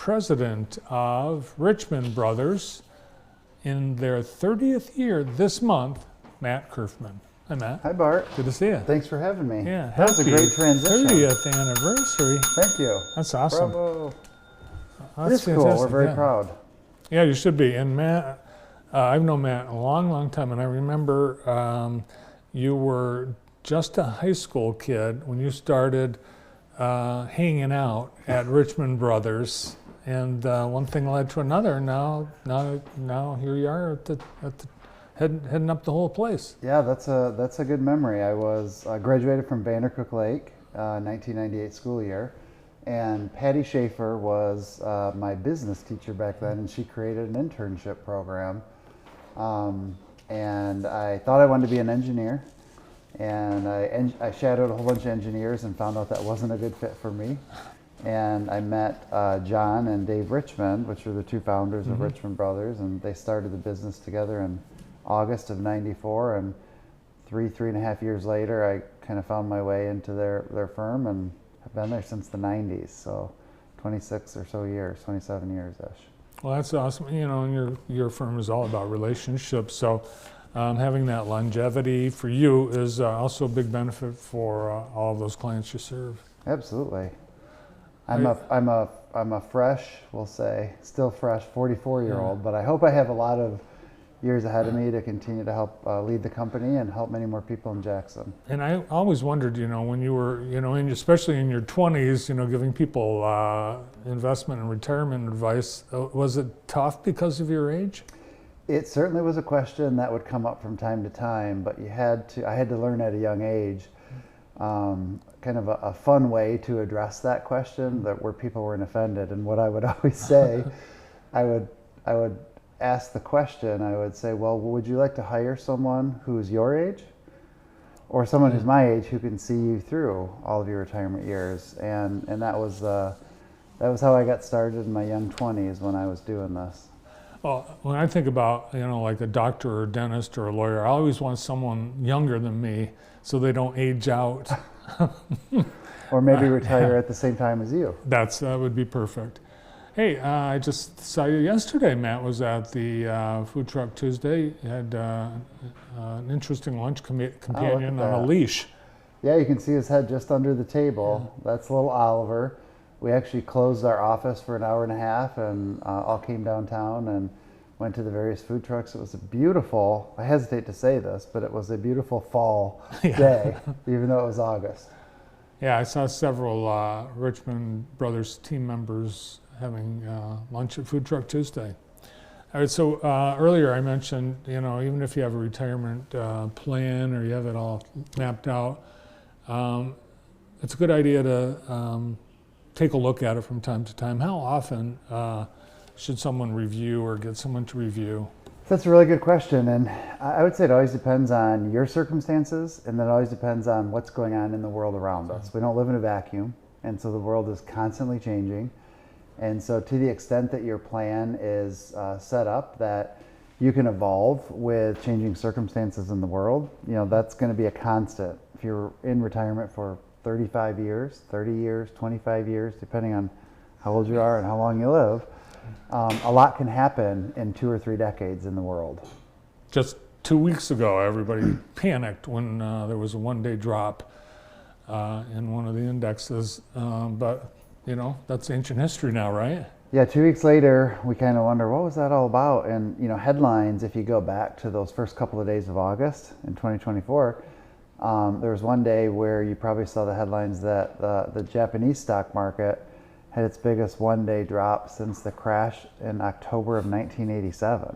president of Richmond Brothers in their 30th year this month, Matt Curfman. Hi, Matt. Hi, Bart. Good to see you. Thanks for having me. Yeah, that was a great transition. 30th anniversary. Thank you. That's awesome. Bravo. That's It's cool. We're very proud. Yeah, you should be. And Matt, I've known Matt a long, long time, and I remember you were just a high school kid when you started hanging out at Richmond Brothers, and one thing led to another. Now here you are at the heading up the whole place. Yeah, that's a good memory. I was graduated from Vandercook Lake, 1998 school year, and Patty Schaefer was my business teacher back then, and she created an internship program. And I thought I wanted to be an engineer, and I shadowed a whole bunch of engineers and found out that wasn't a good fit for me. And I met John and Dave Richmond, which are the two founders of Richmond Brothers, and they started the business together in August of '94, and three and a half years later, I kind of found my way into their firm, and have been there since the '90s, so 26 or so years, 27 years-ish. Well, that's awesome. You know, and your firm is all about relationships, so having that longevity for you is also a big benefit for all of those clients you serve. Absolutely. I'm a fresh, we'll say, still fresh 44-year-old, but I hope I have a lot of years ahead of me to continue to help lead the company and help many more people in Jackson. And I always wondered, you know, when you were, you know, especially in your 20s, you know, giving people investment and retirement advice, was it tough because of your age? It certainly was a question that would come up from time to time, but I had to learn at a young age kind of a fun way to address that question where people weren't offended. And what I would always say, I would ask the question, I would say, well, would you like to hire someone who's your age or someone who's my age who can see you through all of your retirement years? And that was how I got started in my young 20s when I was doing this. Well, when I think about, you know, like a doctor or a dentist or a lawyer, I always want someone younger than me so they don't age out. Or maybe retire at the same time as you. That would be perfect. Hey, I just saw you yesterday. Matt was at the Food Truck Tuesday. You had an interesting lunch companion on a leash. Yeah, you can see his head just under the table. Yeah. That's little Oliver. We actually closed our office for an hour and a half and all came downtown and went to the various food trucks. It was a beautiful, I hesitate to say this, but it was a beautiful fall day, even though it was August. Yeah, I saw several Richmond Brothers team members having lunch at Food Truck Tuesday. All right, so earlier I mentioned, you know, even if you have a retirement plan or you have it all mapped out, it's a good idea to take a look at it from time to time. How often should someone review or get someone to review? That's a really good question, and I would say it always depends on your circumstances, and then it always depends on what's going on in the world around us. We don't live in a vacuum, and so the world is constantly changing. And so to the extent that your plan is set up that you can evolve with changing circumstances in the world, you know, that's going to be a constant. If you're in retirement for 35 years, 30 years, 25 years, depending on how old you are and how long you live, a lot can happen in 2 or 3 decades in the world. Just 2 weeks ago, everybody panicked when there was a one-day drop in one of the indexes, but you know, that's ancient history now, right? Yeah, 2 weeks later, we kind of wonder, what was that all about? And, you know, headlines, if you go back to those first couple of days of August in 2024, there was one day where you probably saw the headlines that the Japanese stock market had its biggest one-day drop since the crash in October of 1987.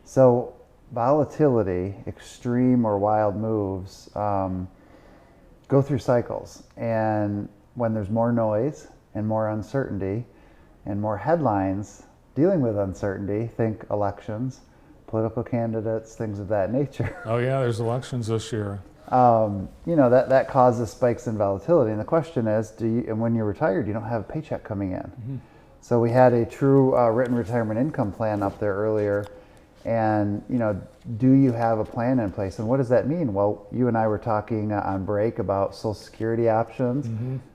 So volatility, extreme or wild moves, go through cycles. And when there's more noise and more uncertainty and more headlines dealing with uncertainty, think elections, political candidates, things of that nature. Oh yeah, there's elections this year. You know, that causes spikes in volatility. And the question is, and when you're retired, you don't have a paycheck coming in. So we had a true written retirement income plan up there earlier. And, you know, do you have a plan in place? And what does that mean? Well, you and I were talking on break about Social Security options.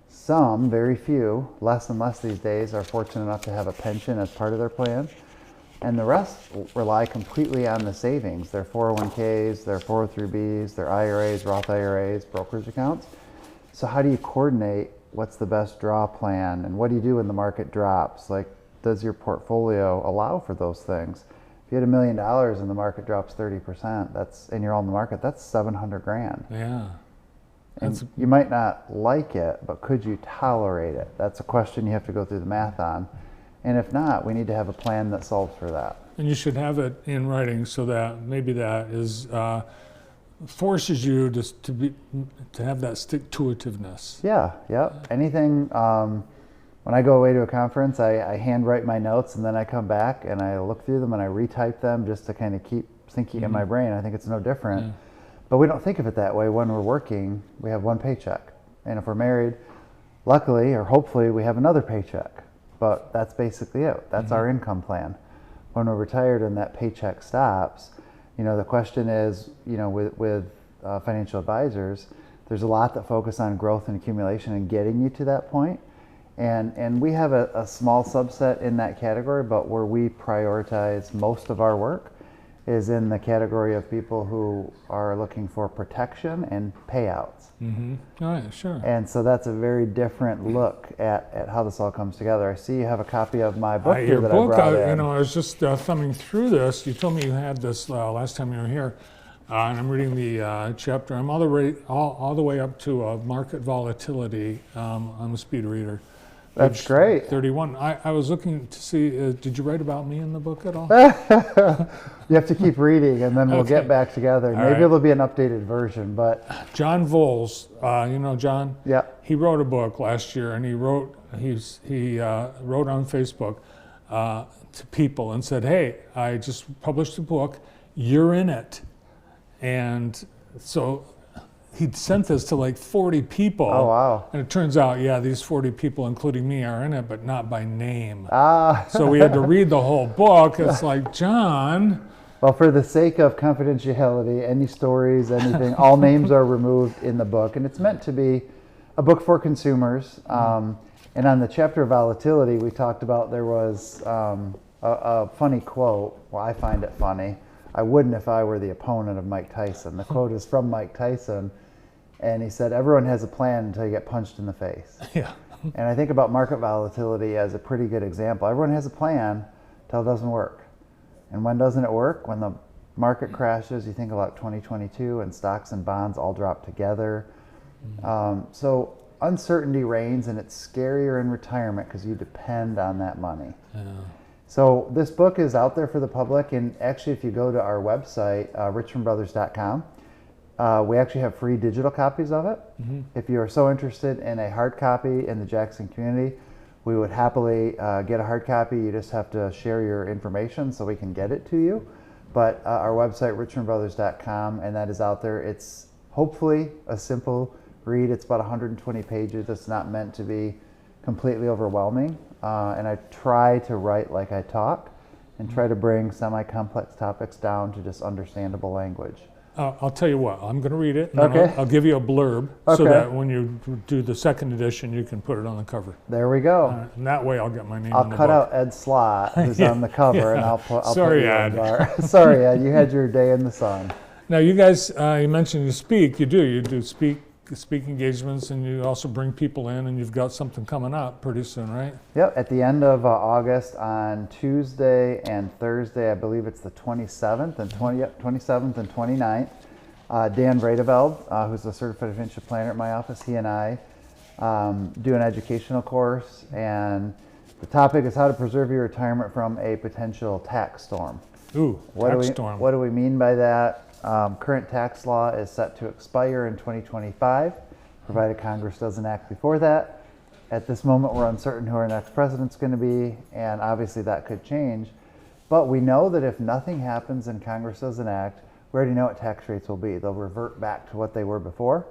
Some, very few, less and less these days, are fortunate enough to have a pension as part of their plan. And the rest rely completely on the savings, their 401ks, their 403bs, their IRAs, Roth IRAs, brokerage accounts. So how do you coordinate what's the best draw plan, and what do you do when the market drops? Like, does your portfolio allow for those things? If you had $1 million and the market drops 30%, and you're all in the market, that's 700 grand. Yeah. And you might not like it, but could you tolerate it? That's a question you have to go through the math on. And if not, we need to have a plan that solves for that. And you should have it in writing so that maybe that is forces you to have that stick-to-itiveness. Yeah. Anything. When I go away to a conference, I handwrite my notes, and then I come back and I look through them and I retype them just to kind of keep thinking in my brain. I think it's no different. Yeah. But we don't think of it that way. When we're working, we have one paycheck. And if we're married, luckily or hopefully, we have another paycheck. But that's basically it. That's our income plan. When we're retired and that paycheck stops, the question is, with financial advisors, there's a lot that focus on growth and accumulation and getting you to that point. And we have a small subset in that category, but where we prioritize most of our work is in the category of people who are looking for protection and payouts. Mm-hmm. Oh, yeah, sure. And so that's a very different look at how this all comes together. I see you have a copy of my book here that I brought in. I was just thumbing through this. You told me you had this last time you were here, and I'm reading the chapter. I'm all the way up to market volatility. I'm a speed reader. That's great. 31. I was looking to see, did you write about me in the book at all? You have to keep reading, and then we'll get back together. Maybe it'll be an updated version, but... John Voles, John? Yeah. He wrote a book last year, and he wrote on Facebook to people and said, hey, I just published a book, you're in it. And so he'd sent this to like 40 people. Oh, wow. And it turns out, these 40 people, including me, are in it, but not by name. Ah. So we had to read the whole book. It's like, John. Well, for the sake of confidentiality, any stories, anything, all names are removed in the book. And it's meant to be a book for consumers. And on the chapter of volatility, we talked about there was a funny quote. Well, I find it funny. I wouldn't if I were the opponent of Mike Tyson. The quote is from Mike Tyson, and he said, everyone has a plan until you get punched in the face. Yeah. And I think about market volatility as a pretty good example. Everyone has a plan until it doesn't work. And when doesn't it work? When the market crashes, you think about 2022 and stocks and bonds all drop together. So uncertainty reigns, and it's scarier in retirement because you depend on that money. Yeah. So this book is out there for the public, and actually if you go to our website, richmondbrothers.com, we actually have free digital copies of it. Mm-hmm. If you are so interested in a hard copy in the Jackson community, we would happily get a hard copy. You just have to share your information so we can get it to you. But our website, richmondbrothers.com, and that is out there. It's hopefully a simple read. It's about 120 pages. It's not meant to be completely overwhelming. And I try to write like I talk and try to bring semi-complex topics down to just understandable language. I'll tell you what, I'm going to read it, and Okay. then I'll give you a blurb so Okay. that when you do the second edition, you can put it on the cover. There we go. And that way I'll get my name I'll on the cut book. out Ed Slott, who's Yeah, on the cover, and yeah. I'll Sorry, put you Ed. on bar. Sorry, Ed, you had your day in the sun. Now, you guys, you mentioned you speak. You do speak engagements, and you also bring people in, and you've got something coming up pretty soon, right? Yep, at the end of August on Tuesday and Thursday, I believe it's the 27th and 29th. Dan Vredeveld, who's a certified financial planner at my office, he and I do an educational course, and the topic is how to preserve your retirement from a potential tax storm. Ooh, tax storm. What do we mean by that? Current tax law is set to expire in 2025, provided Congress doesn't act before that. At this moment, we're uncertain who our next president's going to be, and obviously that could change. But we know that if nothing happens and Congress doesn't act, we already know what tax rates will be. They'll revert back to what they were before,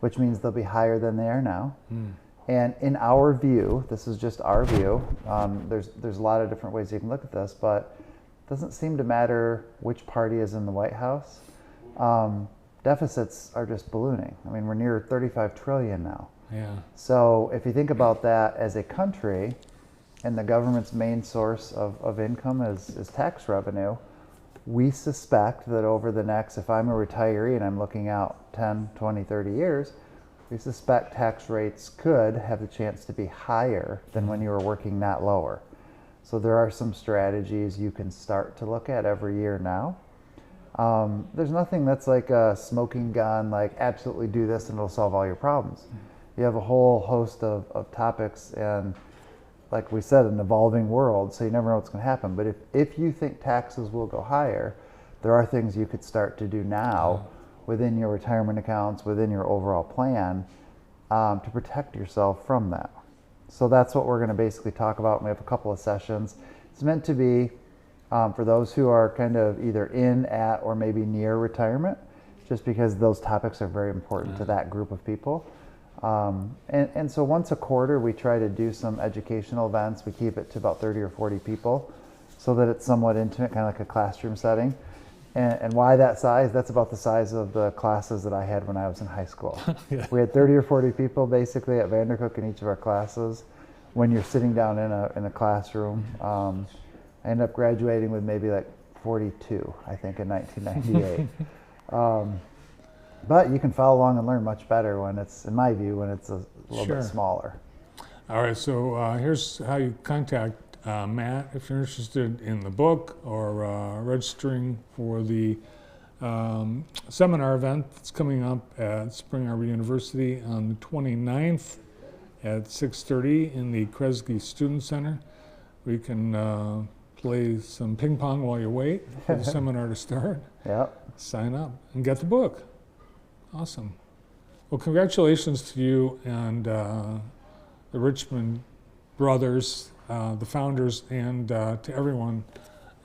which means they'll be higher than they are now. And in our view, this is just our view, there's a lot of different ways you can look at this, but it doesn't seem to matter which party is in the White House. Deficits are just ballooning. I mean, we're near 35 trillion now. Yeah. So if you think about that as a country, and the government's main source of income is tax revenue, we suspect that over the next, if I'm a retiree and I'm looking out 10, 20, 30 years, we suspect tax rates could have the chance to be higher than when you were working that lower. So there are some strategies you can start to look at every year now. There's nothing that's like a smoking gun, like absolutely do this and it'll solve all your problems. You have a whole host of topics, and like we said, an evolving world, so you never know what's going to happen. But if you think taxes will go higher, there are things you could start to do now within your retirement accounts, within your overall plan, to protect yourself from that. So that's what we're going to basically talk about. We have a couple of sessions. It's meant to be for those who are kind of either in, at, or maybe near retirement, just because those topics are very important to that group of people. And so once a quarter, we try to do some educational events. We keep it to about 30 or 40 people so that it's somewhat intimate, kind of like a classroom setting. And why that size? That's about the size of the classes that I had when I was in high school. Yeah. We had 30 or 40 people basically at Vandercook in each of our classes. When you're sitting down in a classroom, I ended up graduating with maybe like 42, I think, in 1998. But you can follow along and learn much better when it's, in my view, when it's a little bit smaller. All right, so here's how you contact Matt if you're interested in the book or registering for the seminar event that's coming up at Spring Arbor University on the 29th at 6:30 in the Kresge Student Center. We can play some ping pong while you wait for the seminar to start. Yep. Sign up and get the book. Awesome. Well, congratulations to you and the Richmond brothers, the founders, and to everyone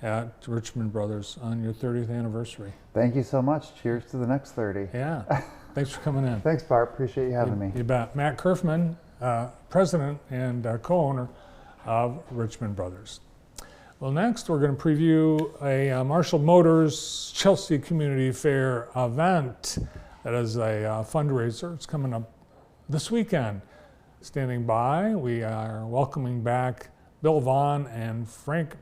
at Richmond Brothers on your 30th anniversary. Thank you so much. Cheers to the next 30. Yeah. Thanks for coming in. Thanks, Bart. Appreciate you having me. You bet. Matt Curfman, president and co-owner of Richmond Brothers. Well, next we're going to preview a Marshall Motors Chelsea Community Fair event. That is a fundraiser. It's coming up this weekend. Standing by, we are welcoming back Bill Vaughn and Frank